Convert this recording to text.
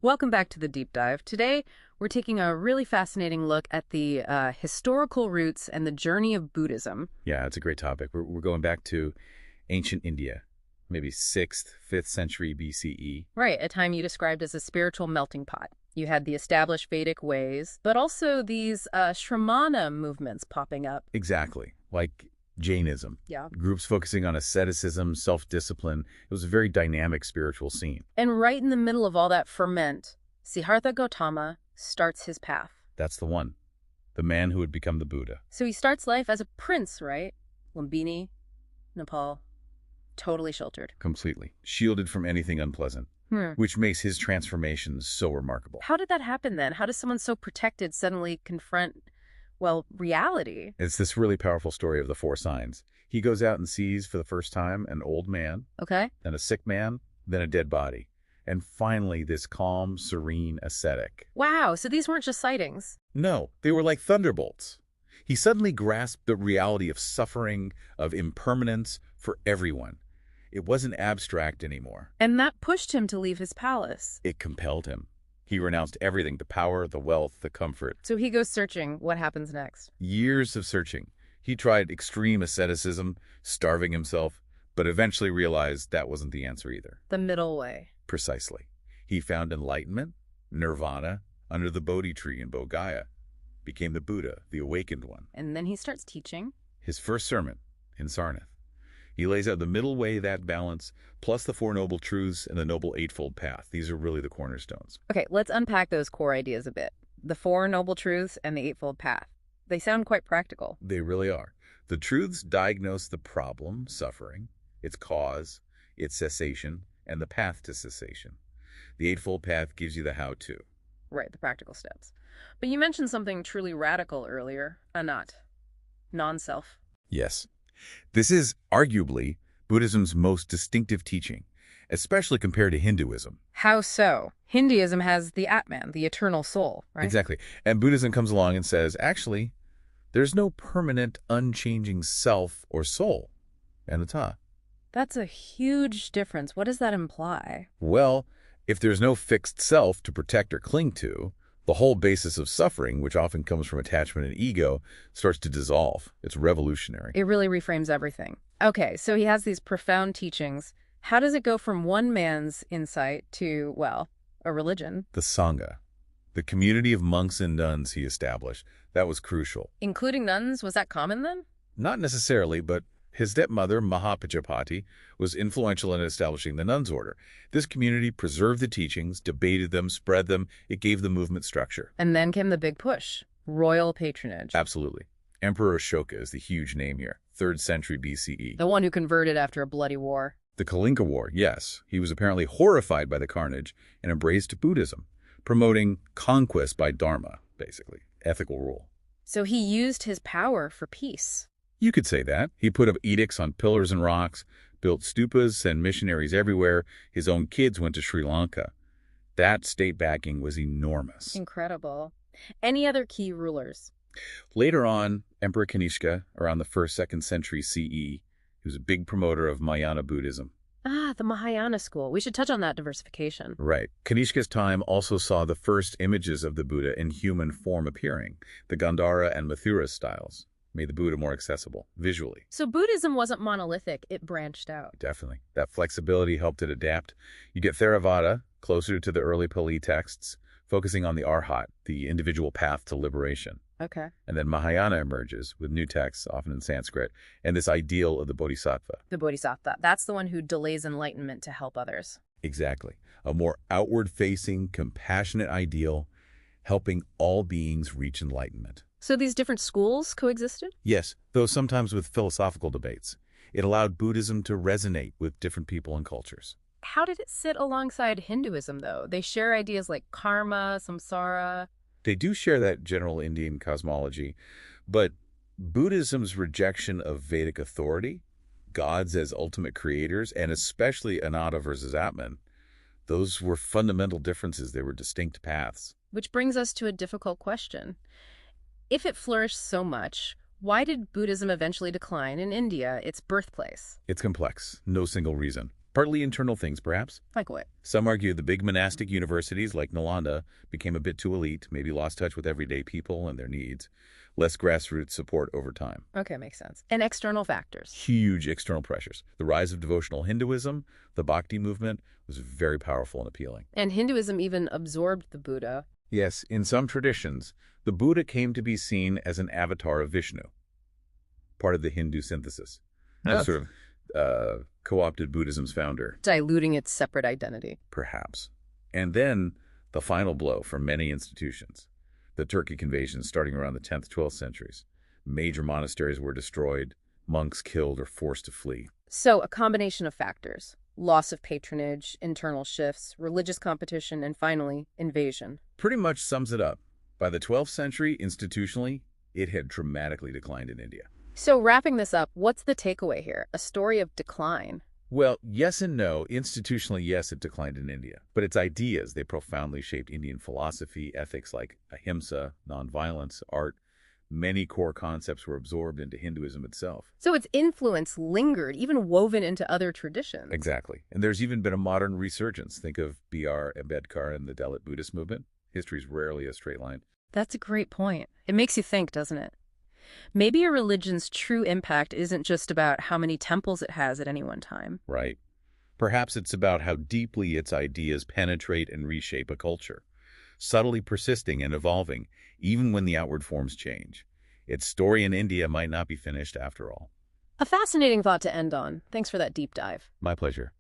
Welcome back to the deep dive. Today, we're taking a really fascinating look at the historical roots and the journey of Buddhism. Yeah, it's a great topic. We're going back to ancient India, maybe 6th, 5th century BCE. Right, a time you described as a spiritual melting pot. You had the established Vedic ways, but also these Shramana movements popping up. Exactly, like Jainism. Yeah. Groups focusing on asceticism, self-discipline. It was a very dynamic spiritual scene. And right in the middle of all that ferment, Siddhartha Gautama starts his path. That's the one. The man who would become the Buddha. So he starts life as a prince, right? Lumbini, Nepal, totally sheltered. Completely. Shielded from anything unpleasant. Which makes his transformation so remarkable. How did that happen then? How does someone so protected suddenly confront, well, reality? It's this really powerful story of the 4 signs. He goes out and sees for the first time an old man, Okay. then a sick man, then a dead body, and finally this calm, serene ascetic. Wow, so these weren't just sightings. No, they were like thunderbolts. He suddenly grasped the reality of suffering, of impermanence for everyone. It wasn't abstract anymore. And that pushed him to leave his palace. It compelled him. He renounced everything, the power, the wealth, the comfort. So he goes searching. What happens next? Years of searching. He tried extreme asceticism, starving himself, but eventually realized that wasn't the answer either. The middle way. Precisely. He found enlightenment, nirvana, under the Bodhi tree in Bodh Gaya. Became the Buddha, the awakened one. And then he starts teaching. His first sermon in Sarnath. He lays out the middle way, that balance, plus the 4 noble truths and the noble eightfold path. These are really the cornerstones. Okay, let's unpack those core ideas a bit. The 4 noble truths and the eightfold path. They sound quite practical. They really are. The truths diagnose the problem, suffering, its cause, its cessation, and the path to cessation. The eightfold path gives you the how-to. Right, the practical steps. But you mentioned something truly radical earlier, anat, non-self. Yes. This is arguably Buddhism's most distinctive teaching, especially compared to Hinduism. How so? Hinduism has the Atman, the eternal soul, right? Exactly. And Buddhism comes along and says, actually, there's no permanent, unchanging self or soul, anatta. That's a huge difference. What does that imply? Well, if there's no fixed self to protect or cling to, the whole basis of suffering, which often comes from attachment and ego, starts to dissolve. It's revolutionary. It really reframes everything. Okay, so he has these profound teachings. How does it go from one man's insight to, well, a religion? The Sangha, the community of monks and nuns he established, that was crucial. Including nuns? Was that common then? Not necessarily, but his stepmother, Mahapajapati, was influential in establishing the nuns' order. This community preserved the teachings, debated them, spread them. It gave the movement structure. And then came the big push, royal patronage. Absolutely. Emperor Ashoka is the huge name here, 3rd century BCE. The one who converted after a bloody war. The Kalinga War, yes. He was apparently horrified by the carnage and embraced Buddhism, promoting conquest by dharma, basically, ethical rule. So he used his power for peace. You could say that. He put up edicts on pillars and rocks, built stupas, sent missionaries everywhere. His own kids went to Sri Lanka. That state backing was enormous. Incredible. Any other key rulers? Later on, Emperor Kanishka, around the 1st, 2nd century CE, he was a big promoter of Mahayana Buddhism. Ah, the Mahayana school. We should touch on that diversification. Right. Kanishka's time also saw the first images of the Buddha in human form appearing, the Gandhara and Mathura styles. Made the Buddha more accessible, visually. So Buddhism wasn't monolithic, it branched out. Definitely. That flexibility helped it adapt. You get Theravada, closer to the early Pali texts, focusing on the Arhat, the individual path to liberation. Okay. And then Mahayana emerges with new texts, often in Sanskrit, and this ideal of the Bodhisattva. The Bodhisattva. That's the one who delays enlightenment to help others. Exactly. A more outward-facing, compassionate ideal, helping all beings reach enlightenment. So these different schools coexisted? Yes, though sometimes with philosophical debates. It allowed Buddhism to resonate with different people and cultures. How did it sit alongside Hinduism, though? They share ideas like karma, samsara. They do share that general Indian cosmology, but Buddhism's rejection of Vedic authority, gods as ultimate creators, and especially anatta versus Atman, those were fundamental differences. They were distinct paths. Which brings us to a difficult question. If it flourished so much, why did Buddhism eventually decline in India, its birthplace? It's complex. No single reason. Partly internal things, perhaps. Like what? Some argue the big monastic universities like Nalanda became a bit too elite, maybe lost touch with everyday people and their needs. Less grassroots support over time. Okay, makes sense. And external factors. Huge external pressures. The rise of devotional Hinduism, the Bhakti movement, was very powerful and appealing. And Hinduism even absorbed the Buddha. Yes, in some traditions, the Buddha came to be seen as an avatar of Vishnu, part of the Hindu synthesis. Sort of co-opted Buddhism's founder. Diluting its separate identity. Perhaps. And then the final blow for many institutions. The Turkic invasion starting around the 10th, 12th centuries. Major monasteries were destroyed, monks killed or forced to flee. So a combination of factors. Loss of patronage, internal shifts, religious competition, and finally, invasion. Pretty much sums it up. By the 12th century, institutionally, it had dramatically declined in India. So wrapping this up, what's the takeaway here? A story of decline. Well, yes and no. Institutionally, yes, it declined in India. But its ideas, they profoundly shaped Indian philosophy, ethics like ahimsa, nonviolence, art. Many core concepts were absorbed into Hinduism itself. So its influence lingered, even woven into other traditions. Exactly. And there's even been a modern resurgence. Think of B.R. Ambedkar and the Dalit Buddhist movement. History's rarely a straight line. That's a great point. It makes you think, doesn't it? Maybe a religion's true impact isn't just about how many temples it has at any one time. Right. Perhaps it's about how deeply its ideas penetrate and reshape a culture, subtly persisting and evolving, even when the outward forms change. Its story in India might not be finished after all. A fascinating thought to end on. Thanks for that deep dive. My pleasure.